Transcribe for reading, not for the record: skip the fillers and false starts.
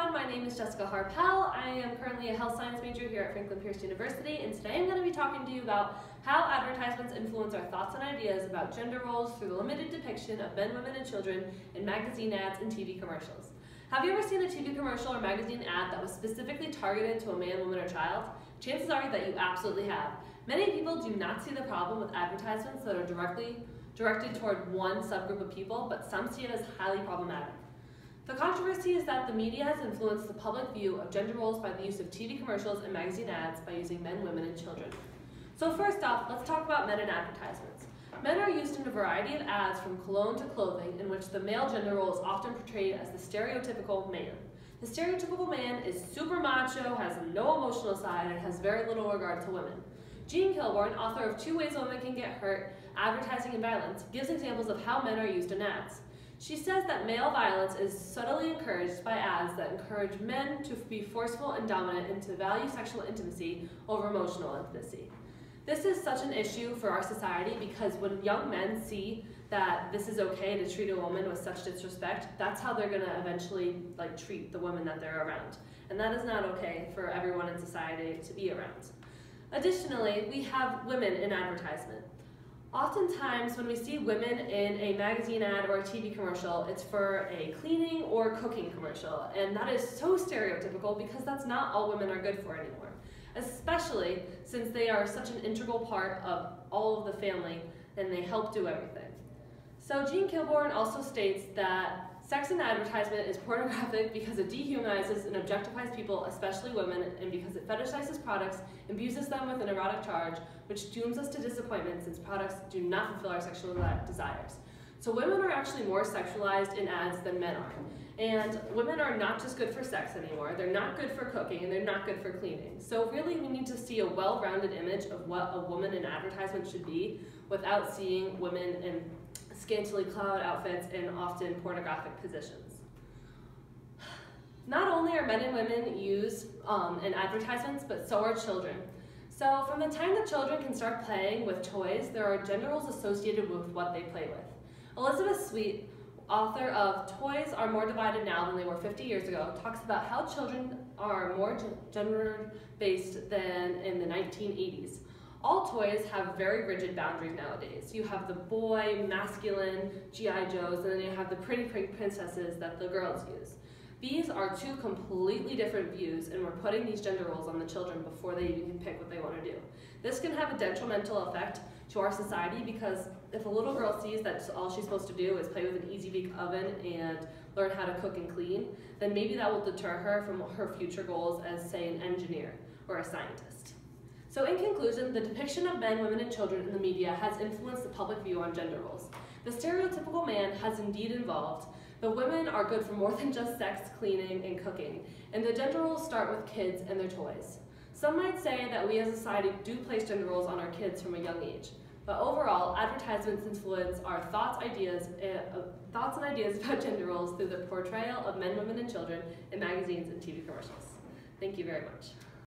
everyone, my name is Jessica Harpell. I am currently a health science major here at Franklin Pierce University, and today I'm going to be talking to you about how advertisements influence our thoughts and ideas about gender roles through the limited depiction of men, women, and children in magazine ads and TV commercials. Have you ever seen a TV commercial or magazine ad that was specifically targeted to a man, woman, or child? Chances are that you absolutely have. Many people do not see the problem with advertisements that are directed toward one subgroup of people, but some see it as highly problematic. The controversy is that the media has influenced the public view of gender roles by the use of TV commercials and magazine ads by using men, women, and children. So first off, let's talk about men in advertisements. Men are used in a variety of ads from cologne to clothing in which the male gender role is often portrayed as the stereotypical man. The stereotypical man is super macho, has no emotional side, and has very little regard to women. Jean Kilbourne, author of 2 Ways Women Can Get Hurt, Advertising and Violence, gives examples of how men are used in ads. She says that male violence is subtly encouraged by ads that encourage men to be forceful and dominant and to value sexual intimacy over emotional intimacy. This is such an issue for our society because when young men see that this is okay to treat a woman with such disrespect, that's how they're going to eventually treat the women that they're around. And that is not okay for everyone in society to be around. Additionally, we have women in advertisement. Oftentimes, when we see women in a magazine ad or a TV commercial, it's for a cleaning or cooking commercial, and that is so stereotypical because that's not all women are good for anymore, especially since they are such an integral part of all of the family and they help do everything. So Jean Kilbourne also states that sex in advertisement is pornographic because it dehumanizes and objectifies people, especially women, and because it fetishizes products, imbues them with an erotic charge, which dooms us to disappointment since products do not fulfill our sexual desires. So women are actually more sexualized in ads than men are. And women are not just good for sex anymore, they're not good for cooking, and they're not good for cleaning. So really we need to see a well-rounded image of what a woman in advertisement should be without seeing women in scantily clad outfits and often pornographic positions. Not only are men and women used in advertisements, but so are children. So from the time that children can start playing with toys, there are gender roles associated with what they play with. Elizabeth Sweet, author of Toys Are More Divided Now Than They Were 50 Years Ago, talks about how children are more gender-based than in the 1980s. All toys have very rigid boundaries nowadays. You have the boy, masculine, G.I. Joes, and then you have the pretty pink princesses that the girls use. These are 2 completely different views, and we're putting these gender roles on the children before they even can pick what they want to do. This can have a detrimental effect to our society because if a little girl sees that all she's supposed to do is play with an easy-bake oven and learn how to cook and clean, then maybe that will deter her from her future goals as, say, an engineer or a scientist. So in conclusion, the depiction of men, women, and children in the media has influenced the public view on gender roles. The stereotypical man has indeed evolved, but women are good for more than just sex, cleaning, and cooking, and the gender roles start with kids and their toys. Some might say that we as a society do place gender roles on our kids from a young age, but overall, advertisements influence our thoughts and ideas about gender roles through the portrayal of men, women, and children in magazines and TV commercials. Thank you very much.